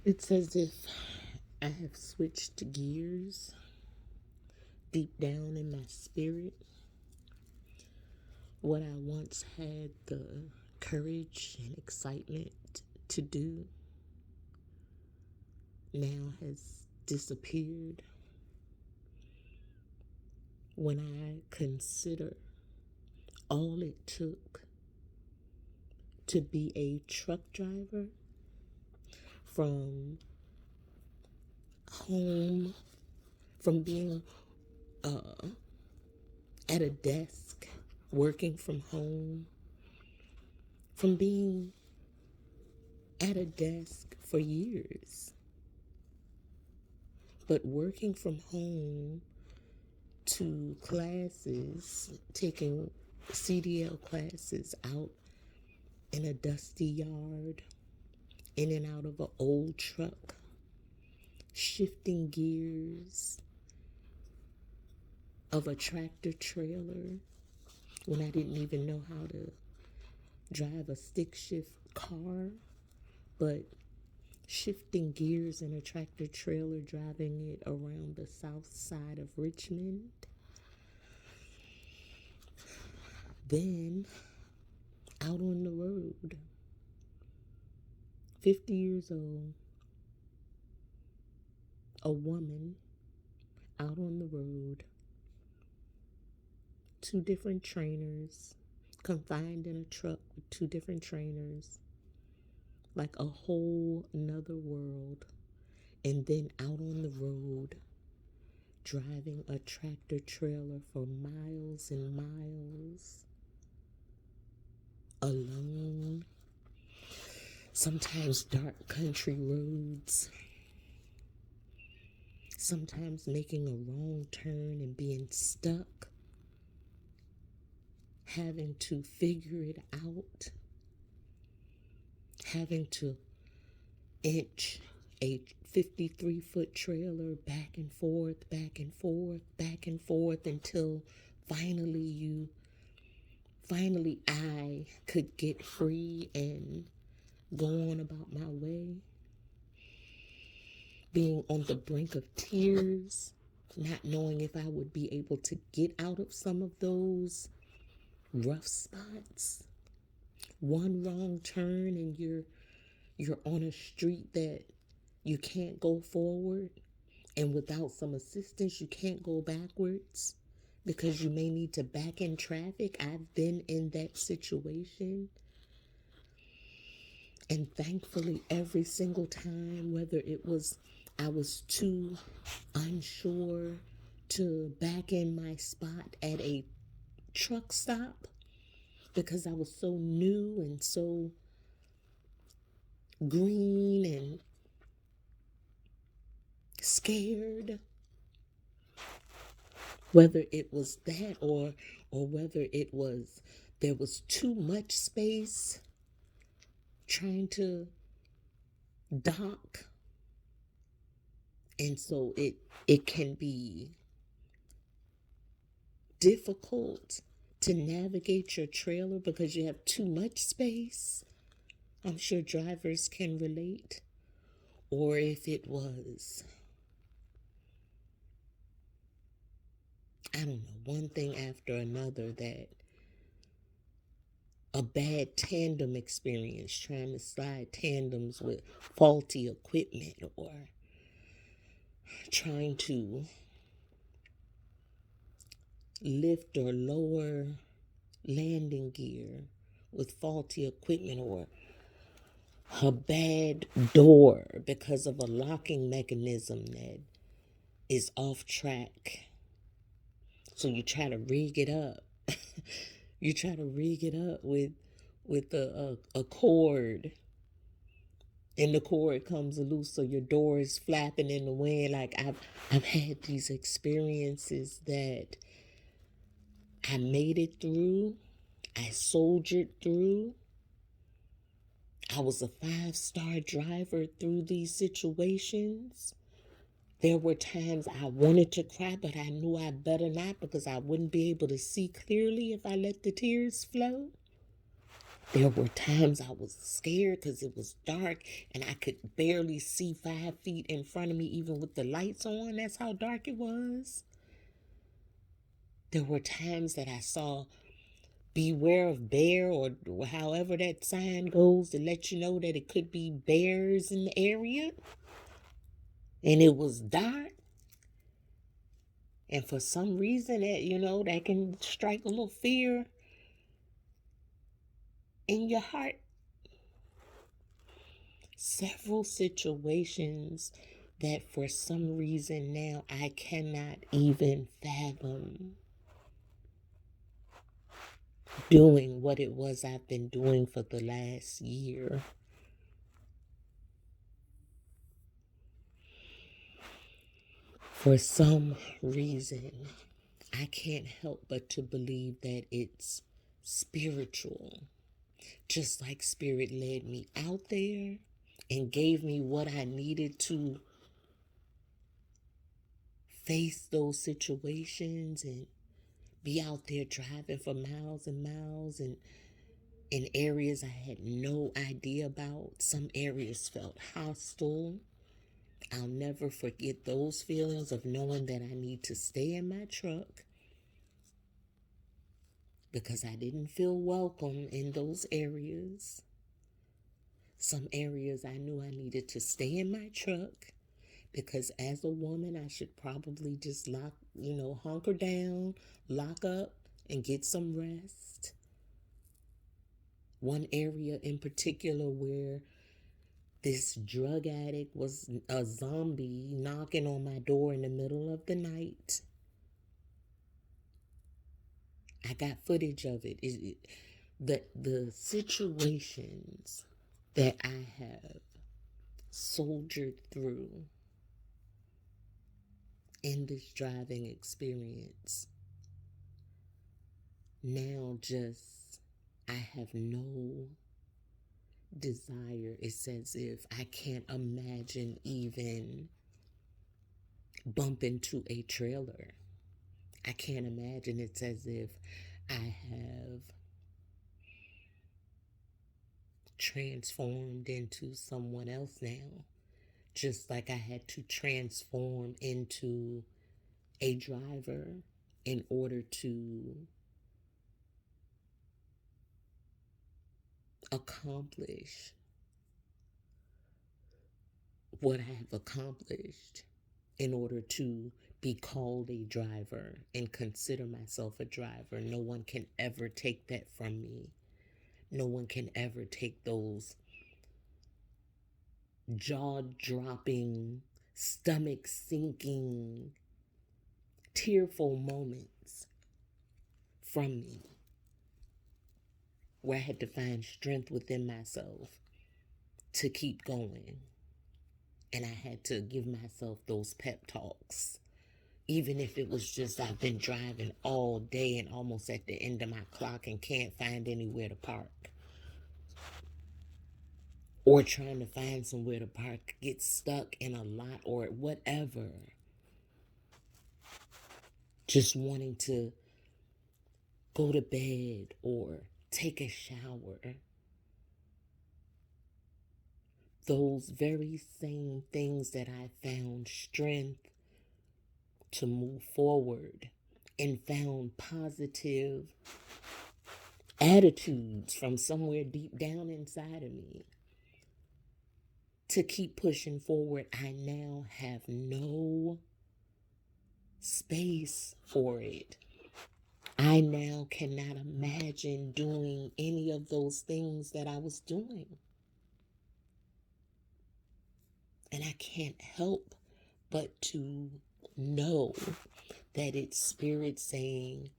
It's as if I have switched gears deep down in my spirit. What I once had the courage and excitement to do now has disappeared. When I consider all it took to be a truck driver, from home, from being at a desk, working from home, from being at a desk for years, but working from home to classes, taking CDL classes out in a dusty yard, in and out of an old truck, shifting gears of a tractor trailer when I didn't even know how to drive a stick shift car, but shifting gears in a tractor trailer, driving it around the south side of Richmond. Then out on the road, 50 years old, a woman out on the road, 2 different trainers, confined in a truck with 2 different trainers, like a whole nother world. And then out on the road, driving a tractor trailer for miles and miles, alone, sometimes dark country roads, sometimes making a wrong turn and being stuck, having to figure it out, having to inch a 53-foot trailer back and forth, back and forth, back and forth, until finally I could get free and go on about my way. Being on the brink of tears, not knowing if I would be able to get out of some of those rough spots. One wrong turn and you're on a street that you can't go forward, and without some assistance you can't go backwards because you may need to back in traffic. I've been in that situation, and thankfully every single time, whether it was I was too unsure to back in my spot at a truck stop because I was so new and so green and scared, whether it was that or whether it was there was too much space trying to dock, and so it can be difficult to navigate your trailer because you have too much space. I'm sure drivers can relate. Or if it was, I don't know, one thing after another, that a bad tandem experience, trying to slide tandems with faulty equipment, or trying to lift or lower landing gear with faulty equipment, or a bad door because of a locking mechanism that is off track. So you try to rig it up. You try to rig it up with a cord, and the cord comes loose, so your door is flapping in the wind. Like I've had these experiences that I made it through. I soldiered through. I was a 5-star driver through these situations. There were times I wanted to cry, but I knew I better not, because I wouldn't be able to see clearly if I let the tears flow. There were times I was scared because it was dark and I could barely see 5 feet in front of me, even with the lights on. That's how dark it was. There were times that I saw beware of bear, or however that sign goes to let you know that it could be bears in the area. And it was dark. And for some reason that, that can strike a little fear in your heart. Several situations that for some reason now I cannot even fathom doing what it was I've been doing for the last year. For some reason, I can't help but to believe that it's spiritual. Just like Spirit led me out there and gave me what I needed to face those situations and be out there driving for miles and miles and in areas I had no idea about. Some areas felt hostile. I'll never forget those feelings of knowing that I need to stay in my truck because I didn't feel welcome in those areas. Some areas I knew I needed to stay in my truck because as a woman, I should probably just hunker down, lock up, and get some rest. One area in particular where this drug addict was a zombie knocking on my door in the middle of the night. I got footage of it. The situations that I have soldiered through in this driving experience. Now I have no desire. It's as if I can't imagine even bump into a trailer. I can't imagine. It's as if I have transformed into someone else now. Just like I had to transform into a driver in order to accomplish what I have accomplished in order to be called a driver and consider myself a driver. No one can ever take that from me. No one can ever take those jaw-dropping, stomach-sinking, tearful moments from me where I had to find strength within myself to keep going. And I had to give myself those pep talks. Even if it was just I've been driving all day and almost at the end of my clock and can't find anywhere to park. Or trying to find somewhere to park, get stuck in a lot or whatever. Just wanting to go to bed or take a shower. Those very same things that I found strength to move forward and found positive attitudes from somewhere deep down inside of me to keep pushing forward. I now have no space for it. I now cannot imagine doing any of those things that I was doing. And I can't help but to know that it's Spirit saying,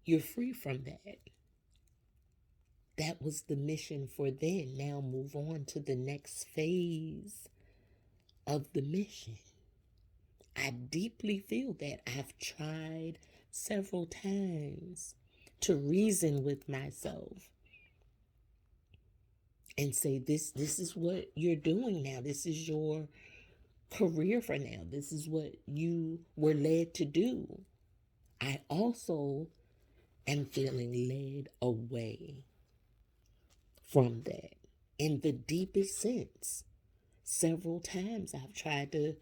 you're free from that. That was the mission for then. Now move on to the next phase of the mission. I deeply feel that. I've tried several times to reason with myself and say, this is what you're doing now. This is your career for now. This is what you were led to do. I also and feeling led away from that in the deepest sense. Several times I've tried to,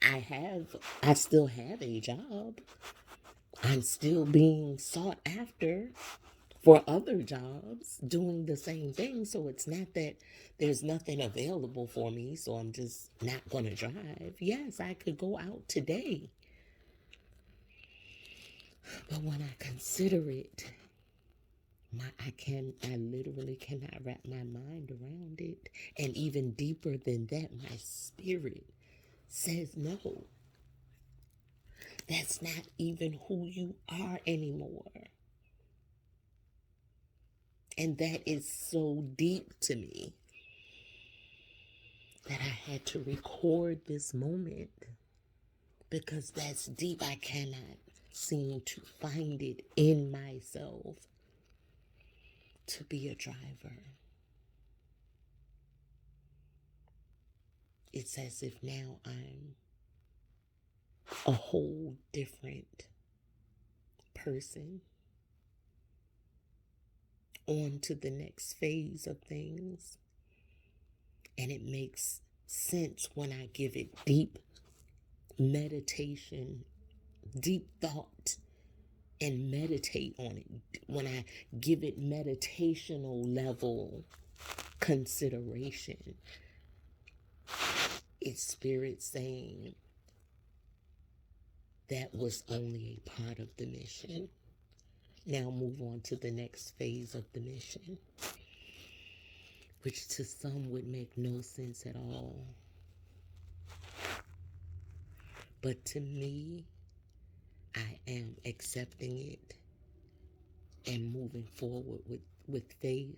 I still have a job. I'm still being sought after for other jobs doing the same thing. So it's not that there's nothing available for me, so I'm just not going to drive. Yes, I could go out today. But when I consider it, I literally cannot wrap my mind around it. And even deeper than that, my spirit says no. That's not even who you are anymore. And that is so deep to me that I had to record this moment because that's deep. I cannot seem to find it in myself to be a driver. It's as if now I'm a whole different person on to the next phase of things. And it makes sense when I give it deep meditation, deep thought, and meditate on it. When I give it meditational level consideration, it's spirit saying that was only a part of the mission. Now move on to the next phase of the mission, which to some would make no sense at all. But to me, I am accepting it and moving forward with faith,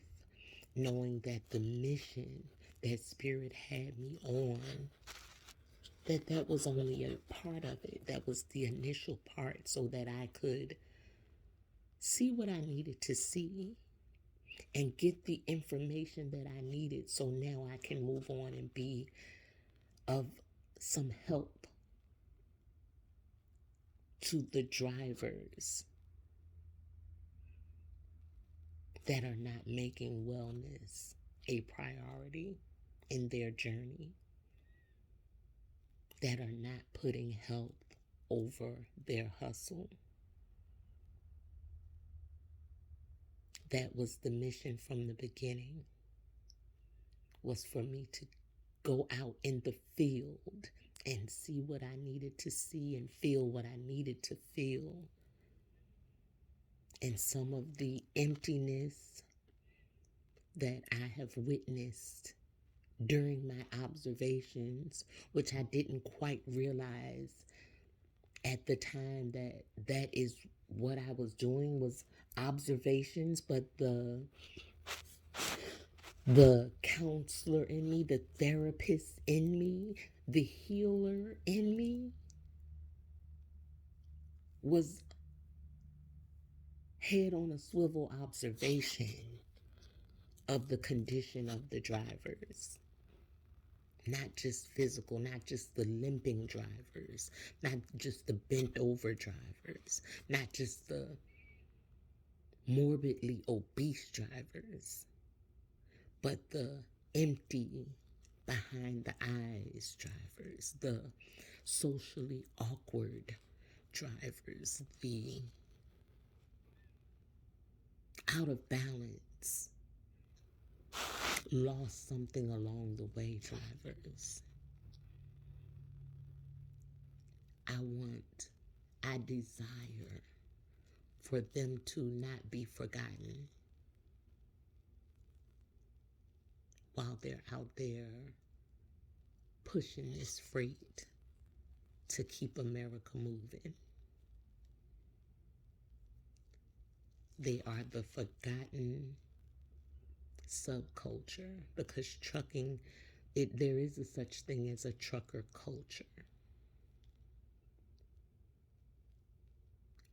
knowing that the mission that Spirit had me on, that was only a part of it. That was the initial part so that I could see what I needed to see and get the information that I needed so now I can move on and be of some help to the drivers that are not making wellness a priority in their journey, that are not putting health over their hustle. That was the mission from the beginning, was for me to go out in the field and see what I needed to see and feel what I needed to feel. And some of the emptiness that I have witnessed during my observations, which I didn't quite realize at the time that is what I was doing, was observations, but the counselor in me, the therapist in me, the healer in me was head on a swivel observation of the condition of the drivers. Not just physical, not just the limping drivers, not just the bent over drivers, not just the morbidly obese drivers, but the empty behind the eyes drivers, the socially awkward drivers, the out of balance, lost something along the way drivers. I desire for them to not be forgotten while they're out there pushing this freight to keep America moving. They are the forgotten subculture, because trucking, there is a such thing as a trucker culture.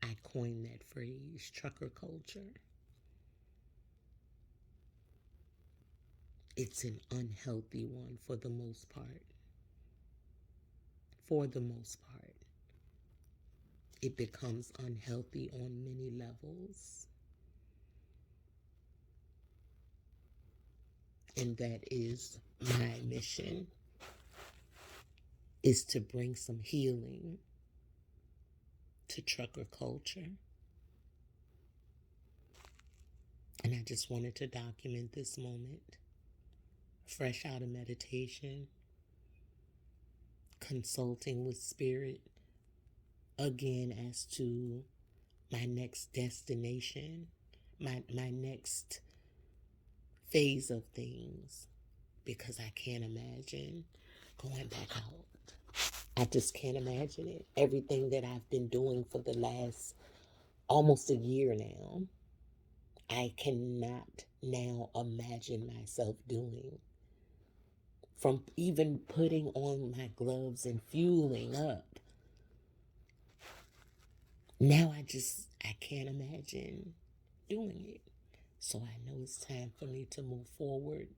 I coined that phrase, trucker culture. It's an unhealthy one for the most part. For the most part. it becomes unhealthy on many levels. And that is my mission, is to bring some healing to trucker culture. And I just wanted to document this moment, fresh out of meditation, consulting with spirit again as to my next destination, my next phase of things, because I can't imagine going back out. I just can't imagine it. Everything that I've been doing for the last almost a year now, I cannot now imagine myself doing. From even putting on my gloves and fueling up. Now I can't imagine doing it. So I know it's time for me to move forward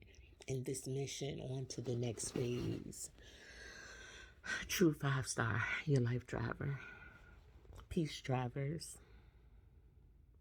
in this mission on to the next phase. True 5-star, your life driver. Peace, drivers.